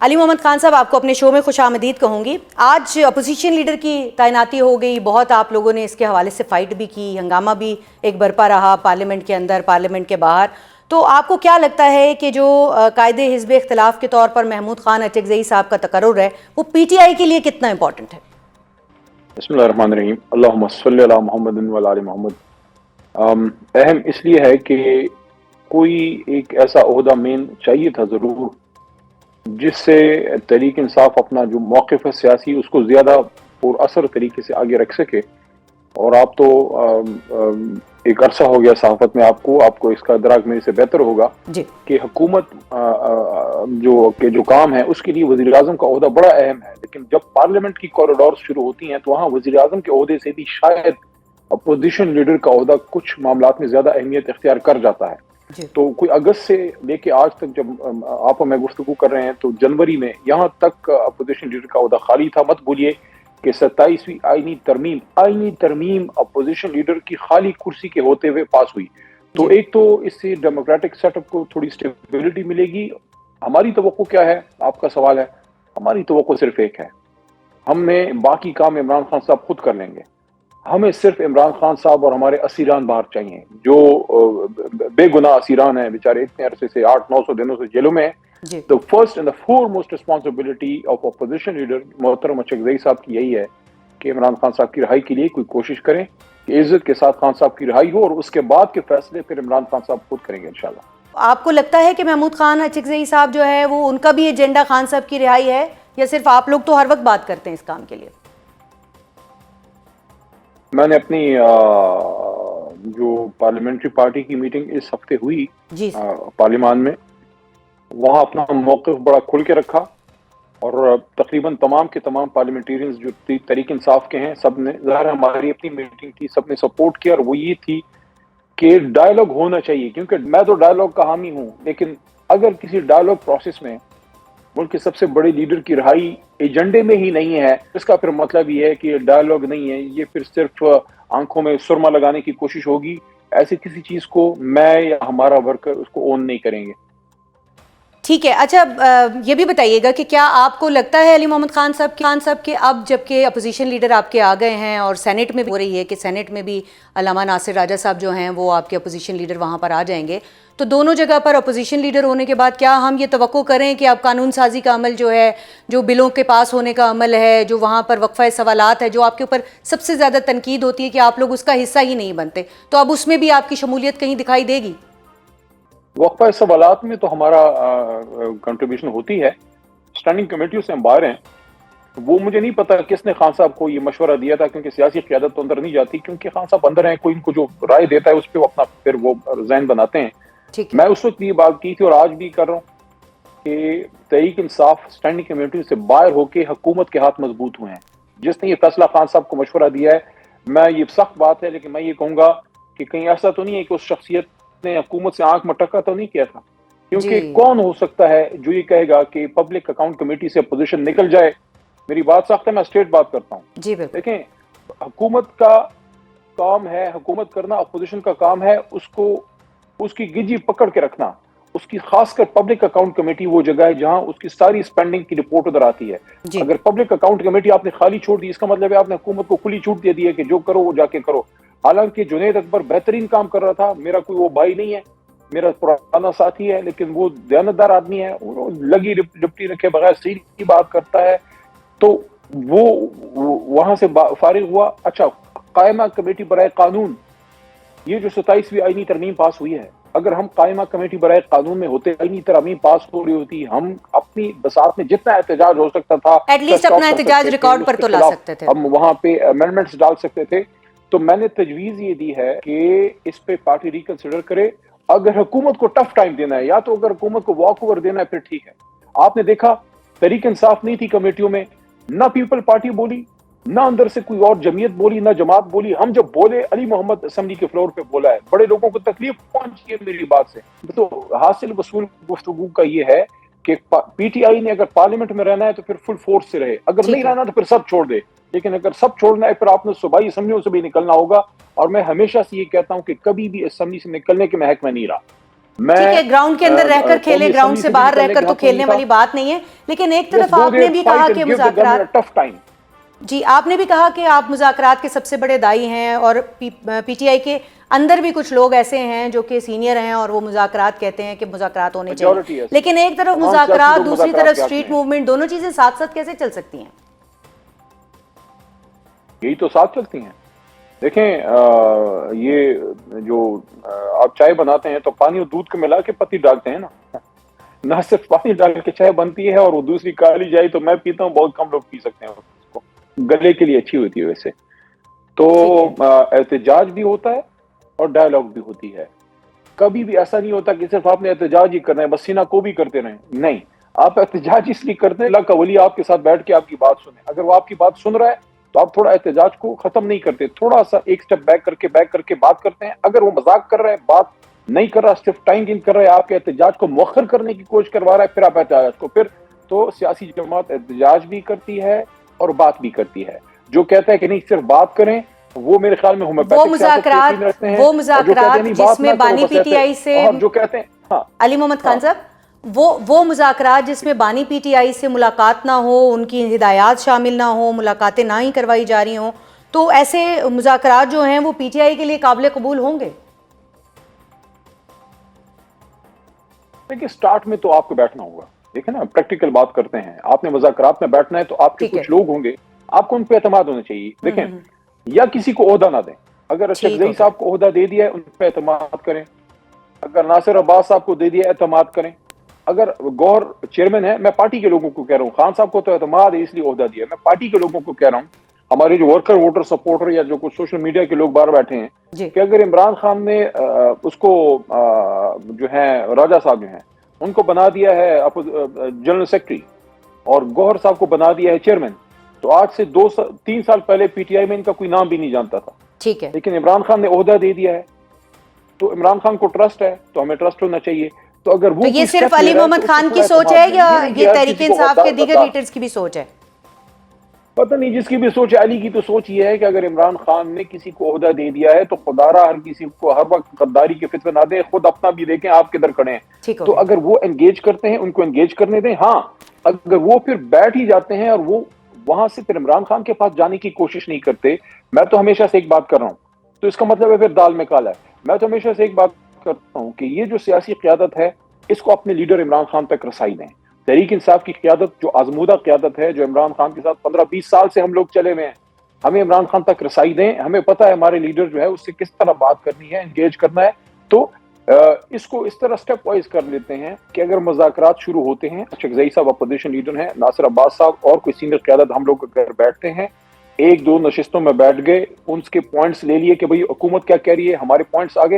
علی محمد خان صاحب، آپ کو اپنے شو میں خوش آمدید کہوں گی۔ آج اپوزیشن لیڈر کی تعیناتی ہو گئی، بہت آپ لوگوں نے اس کے حوالے سے فائٹ بھی کی، ہنگامہ بھی ایک برپا رہا پارلیمنٹ کے اندر، پارلیمنٹ کے باہر۔ تو آپ کو کیا لگتا ہے کہ جو قائد حزب اختلاف کے طور پر محمود خان اچکزئی صاحب کا تقرر ہے، وہ پی ٹی آئی کے لیے کتنا امپورٹنٹ ہے؟ بسم اللہ الرحمن الرحیم، اللہم صلی علی محمد و علی محمد۔ اہم اس لیے ہے کہ کوئی ایک ایسا عہدہ مین چاہیے تھا ضرور، جس سے تحریک انصاف اپنا جو موقف ہے سیاسی اس کو زیادہ پر اثر طریقے سے آگے رکھ سکے۔ اور آپ تو ایک عرصہ ہو گیا صحافت میں، آپ کو اس کا ادراک میرے سے بہتر ہوگا جی، کہ حکومت جو کام ہے اس کے لیے وزیر اعظم کا عہدہ بڑا اہم ہے، لیکن جب پارلیمنٹ کی کوریڈور شروع ہوتی ہیں تو وہاں وزیر اعظم کے عہدے سے بھی شاید اپوزیشن لیڈر کا عہدہ کچھ معاملات میں زیادہ اہمیت اختیار کر جاتا ہے۔ جی، تو کوئی اگست سے لے کے آج تک جب آپ اور میں گفتگو کر رہے ہیں تو جنوری میں یہاں تک اپوزیشن لیڈر کا عہدہ خالی تھا۔ مت بولیے کہ 27ویں آئینی ترمیم اپوزیشن لیڈر کی خالی کرسی کے ہوتے ہوئے پاس ہوئی۔ تو ایک تو اس سے ڈیموکریٹک سیٹ اپ کو تھوڑی اسٹیبلٹی ملے گی۔ ہماری توقع کیا ہے؟ آپ کا سوال ہے۔ ہماری توقع صرف ایک ہے، ہم نے باقی کام عمران خان صاحب خود کر لیں گے۔ ہمیں صرف عمران خان صاحب اور ہمارے اسیران باہر چاہیے، جو بے گناہ اسیران ہیں، بیچارے اتنے عرصے سے 800-900 دنوں سے جیلوں میں ہیں۔ جی، The first and the foremost responsibility of opposition leader محترم اچکزئی صاحب کی یہی ہے کہ عمران خان صاحب کی رہائی کے لیے کوئی کوشش کریں کہ عزت کے ساتھ خان صاحب کی رہائی ہو، اور اس کے بعد کے فیصلے پھر عمران خان صاحب خود کریں گے انشاءاللہ۔ آپ کو لگتا ہے کہ محمود خان اچکزئی صاحب جو ہے وہ ان کا بھی ایجنڈا خان صاحب کی رہائی ہے، یا صرف آپ لوگ تو ہر وقت بات کرتے ہیں اس کام کے لیے؟ میں نے اپنی جو پارلیمنٹری پارٹی کی میٹنگ اس ہفتے ہوئی جی، پارلیمان میں، وہاں اپنا موقف بڑا کھل کے رکھا، اور تقریباً تمام کے تمام پارلیمنٹیرینز جو تحریک انصاف کے ہیں سب نے، ظاہر ہماری اپنی میٹنگ تھی، سب نے سپورٹ کیا، اور وہ یہ تھی کہ ڈائیلاگ ہونا چاہیے، کیونکہ میں تو ڈائیلاگ کا حامی ہوں، لیکن اگر کسی ڈائیلاگ پروسیس میں ملک کے سب سے بڑے لیڈر کی رہائی ایجنڈے میں ہی نہیں ہے، اس کا پھر مطلب یہ ہے کہ یہ ڈائیلاگ نہیں ہے، یہ پھر صرف آنکھوں میں سرما لگانے کی کوشش ہوگی۔ ایسی کسی چیز کو میں یا ہمارا ورکر اس کو اون نہیں کریں گے۔ ٹھیک ہے۔ اچھا، یہ بھی بتائیے گا کہ کیا آپ کو لگتا ہے علی محمد خان صاحب کے اب جب کہ اپوزیشن لیڈر آپ کے آ گئے ہیں اور سینٹ میں بھی ہو رہی ہے کہ سینٹ میں بھی علامہ ناصر راجہ صاحب جو ہیں وہ آپ کے اپوزیشن لیڈر وہاں پر آ جائیں گے، تو دونوں جگہ پر اپوزیشن لیڈر ہونے کے بعد کیا ہم یہ توقع کریں کہ اب قانون سازی کا عمل جو ہے، جو بلوں کے پاس ہونے کا عمل ہے، جو وہاں پر وقفہ سوالات ہے، جو آپ کے اوپر سب سے زیادہ تنقید ہوتی ہے کہ آپ لوگ اس کا حصہ ہی نہیں بنتے، تو اب اس میں بھی آپ کی شمولیت کہیں دکھائی دے گی؟ وقفہ سوالات میں تو ہمارا کنٹریبیوشن ہوتی ہے، اسٹینڈنگ کمیٹیوں سے ہم باہر ہیں۔ وہ مجھے نہیں پتا کس نے خان صاحب کو یہ مشورہ دیا تھا، کیونکہ سیاسی قیادت تو اندر نہیں جاتی، کیونکہ خان صاحب اندر ہیں، کوئی ان کو جو رائے دیتا ہے اس پہ وہ اپنا پھر وہ ذہن بناتے ہیں۔ ٹھیک ہے، میں اس وقت یہ بات کی تھی اور آج بھی کر رہا ہوں کہ تحریک انصاف اسٹینڈنگ کمیٹی سے باہر ہو کے حکومت کے ہاتھ مضبوط ہوئے ہیں۔ جس نے یہ فیصلہ خان صاحب کو مشورہ دیا ہے، میں یہ سخت بات ہے لیکن میں یہ کہوں گا کہ کہیں ایسا تو نہیں ہے کہ اس شخصیت نے حکومت سے آنکھ مٹکا تو نہیں کیا تھا، کیونکہ کون ہو سکتا ہے جو یہ کہے گا کہ پبلک اکاؤنٹ کمیٹی سے اپوزیشن نکل جائے۔ میری بات سخت ہے، میں اسٹریٹ بات کرتا ہوں۔ جی بالکل۔ دیکھیں، حکومت کا کام ہے، حکومت کرنا، اپوزیشن کا کام ہے اس کو اس کی گجی پکڑ کے رکھنا۔ اس کی خاص کر پبلک اکاؤنٹ کمیٹی وہ جگہ ہے جہاں اس کی ساری سپینڈنگ کی رپورٹ ادھر آتی ہے۔ جی، اگر پبلک اکاؤنٹ کمیٹی آپ نے خالی چھوڑ دی، اس کا مطلب ہے آپ نے حکومت کو کھلی چھوٹ دے دی ہے کہ جو کرو وہ جا کے کرو۔ حالانکہ جنید اکبر بہترین کام کر رہا تھا، میرا کوئی وہ بھائی نہیں ہے، میرا پرانا ساتھی ہے، لیکن وہ دیانتدار آدمی ہے، وہ لگی ڈپٹی رکھے بغیر سیٹ کی بات کرتا ہے، تو وہ وہاں سے فارغ ہوا۔ اچھا، قائمہ کمیٹی برائے قانون، یہ جو 27ویں آئینی ترمیم پاس ہوئی ہے، اگر ہم قائمہ کمیٹی برائے قانون میں ہوتے، آئینی ترمیم پاس ہو رہی ہوتی، ہم اپنی بساط میں جتنا احتجاج ہو سکتا تھا ایٹ لیسٹ اپنا احتجاج ریکارڈ پر تو لا سکتے تھے، ہم وہاں پہ امینڈمنٹس ڈال سکتے تھے۔ تو میں نے تجویز یہ دی ہے کہ اس پہ پارٹی ریکنسیڈر کرے۔ اگر حکومت کو ٹف ٹائم دینا ہے، یا تو اگر حکومت کو واک اوور دینا ہے پھر ٹھیک ہے۔ آپ نے دیکھا تحریک انصاف نہیں تھی کمیٹیوں میں، نہ پیپل پارٹی بولی، نہ اندر سے کوئی اور جمعیت بولی، نہ جماعت بولی۔ ہم جب بولے، علی محمد اسمبلی کے فلور پہ بولا ہے، بڑے لوگوں کو تکلیف پہنچی ہے میری بات سے۔ تو حاصل وصول گفتگو کا یہ ہے کہ پی ٹی آئی نے اگر پارلیمنٹ میں رہنا ہے تو پھر فل فورس سے رہے، اگر نہیں رہنا تو پھر سب چھوڑ دے، لیکن اگر سب چھوڑنا ہے پھر آپ نے صوبائی اسمبلیوں سے بھی نکلنا ہوگا۔ اور میں ہمیشہ سے یہ کہتا ہوں کہ کبھی بھی اسمبلی سے نکلنے کے محک میں نہیں رہا۔ ٹھیک ہے گراؤنڈ کے اندر رہ کر کھیلے, گراؤنڈ سے باہر رہ کر تو کھیلنے والی بات نہیں ہے, لیکن ایک طرف آپ نے بھی کہا کہ مذاکرات, جی آپ نے بھی کہا کہ آپ مذاکرات کے سب سے بڑے دائی ہیں, اور پی ٹی آئی کے اندر بھی کچھ لوگ ایسے ہیں جو کہ سینئر ہیں اور وہ مذاکرات کہتے ہیں کہ مذاکرات ہونے چاہیے, لیکن ایک طرف مذاکرات دوسری طرف اسٹریٹ موومنٹ, دونوں چیزیں ساتھ ساتھ کیسے چل سکتی ہیں؟ یہی تو ساتھ چلتی ہیں. دیکھیں یہ جو آپ چائے بناتے ہیں تو پانی اور دودھ کو ملا کے پتی ڈالتے ہیں نا, نہ صرف پانی ڈال کے چائے بنتی ہے اور وہ دوسری کالی چائے تو میں پیتا ہوں, بہت کم لوگ پی سکتے ہیں, اس کو گلے کے لیے اچھی ہوتی ہے ویسے تو. احتجاج بھی ہوتا ہے اور ڈائلاگ بھی ہوتی ہے. کبھی بھی ایسا نہیں ہوتا کہ صرف آپ نے احتجاج ہی کرنا ہے, بس سینہ کو بھی کرتے رہیں, نہیں, آپ احتجاج اس لیے کرتے ہیں اللہ کا ولی آپ کے ساتھ بیٹھ کے آپ کی بات سنے. اگر وہ آپ کی بات سن رہا ہے تو آپ تھوڑا احتجاج کو ختم نہیں کرتے, تھوڑا سا ایک سٹیپ بیک کر کے بات کرتے ہیں. اگر وہ مذاق کر رہا ہے, بات نہیں کر رہا, صرف ٹائم گن کر رہا ہے, آپ کے احتجاج کو مؤخر کرنے کی کوشش کروا رہا ہے, پھر آپ احتجاج کو, پھر تو سیاسی جماعت احتجاج بھی کرتی ہے اور بات بھی کرتی ہے. جو کہتا ہے کہ نہیں صرف بات کریں, وہ میرے خیال میں وہ مذاکرات جس میں بانی پی ٹی آئی سے, جو کہتے ہیں علی محمد خان صاحب, وہ مذاکرات جس میں بانی پی ٹی آئی سے ملاقات نہ ہو, ان کی ہدایات شامل نہ ہو, ملاقاتیں نہ ہی کروائی جا رہی ہوں, تو ایسے مذاکرات جو ہیں وہ پی ٹی آئی کے لیے قابل قبول ہوں گے؟ دیکھیں سٹارٹ میں تو آپ کو بیٹھنا ہوگا, دیکھیں نا پریکٹیکل بات کرتے ہیں, آپ نے مذاکرات میں بیٹھنا ہے تو آپ کے کچھ لوگ ہوں گے, آپ کو ان پہ اعتماد ہونا چاہیے. دیکھیں یا کسی کو عہدہ نہ دیں, اگر اشرف زئی صاحب کو عہدہ دے دیا ہے ان پہ اعتماد کریں, اگر ناصر عباس صاحب کو دے دیا اعتماد کریں, اگر گوہر چیئرمین ہے, میں پارٹی کے لوگوں کو کہہ رہا ہوں, خان صاحب کو تو اعتماد ہے اس لیے عہدہ دیا, میں پارٹی کے لوگوں کو کہہ رہا ہوں, ہمارے جو ورکر ووٹر سپورٹر یا جو کچھ سوشل میڈیا کے لوگ باہر بیٹھے ہیں, کہ اگر عمران خان نے اس کو جو ہیں راجہ صاحب جو ہیں ان کو بنا دیا ہے جنرل سیکرٹری اور گوہر صاحب کو بنا دیا ہے چیئرمین, تو آج سے 3 سال پہلے پی ٹی آئی میں ان کا کوئی نام بھی نہیں جانتا تھا, ٹھیک ہے, لیکن عمران خان نے عہدہ دے دیا ہے تو عمران خان کو ٹرسٹ ہے تو ہمیں ٹرسٹ ہونا چاہیے. تو اگر وہ یہ صرف علی محمد خان کی سوچ ہے یا یہ تحریک انصاف کے دیگر لیڈرز کی بھی سوچ ہے؟ پتہ نہیں, جس کی بھی سوچ ہے. علی کی تو سوچ یہ ہے کہ اگر عمران خان نے کسی کو عہدہ دے دیا ہے تو خدارہ ہر کسی کو ہر وقت غداری کے فتوے نہ دیں, خود اپنا بھی دیکھیں آپ کدھر کھڑے ہیں. تو اگر وہ انگیج کرتے ہیں ان کو انگیج کرنے دیں. ہاں اگر وہ پھر بیٹھ ہی جاتے ہیں اور وہ وہاں سے پھر عمران خان کے پاس جانے کی کوشش نہیں کرتے, میں تو ہمیشہ سے ایک بات کر رہا ہوں, تو اس کا مطلب ہے پھر دال میں کالا ہے. میں تو ہمیشہ سے ایک بات کرتا ہوں کہ یہ جو سیاسی قیادت ہے اس کو اپنے لیڈر عمران خان تک رسائی دیں. تحریک انصاف کی قیادت جو آزمودہ قیادت ہے, جو عمران خان کے ساتھ 15-20 سال سے ہم لوگ چلے ہوئے ہیں, ہمیں عمران خان تک رسائی دیں. ہمیں پتہ ہے ہمارے لیڈر جو ہے اس سے کس طرح بات کرنی ہے, انگیج کرنا ہے. تو اس کو اس طرح سٹیپ وائز کر لیتے ہیں کہ اگر مذاکرات شروع ہوتے ہیں, اشرف زئی صاحب اپوزیشن لیڈر ہیں, ناصر عباس صاحب اور کوئی سینئر قیادت, ہم لوگ اگر بیٹھتے ہیں, 1-2 نشستوں میں بیٹھ گئے, ان کے پوائنٹس لے لیے کہ بھئی حکومت کیا کہہ رہی ہے, ہمارے پوائنٹس آگے,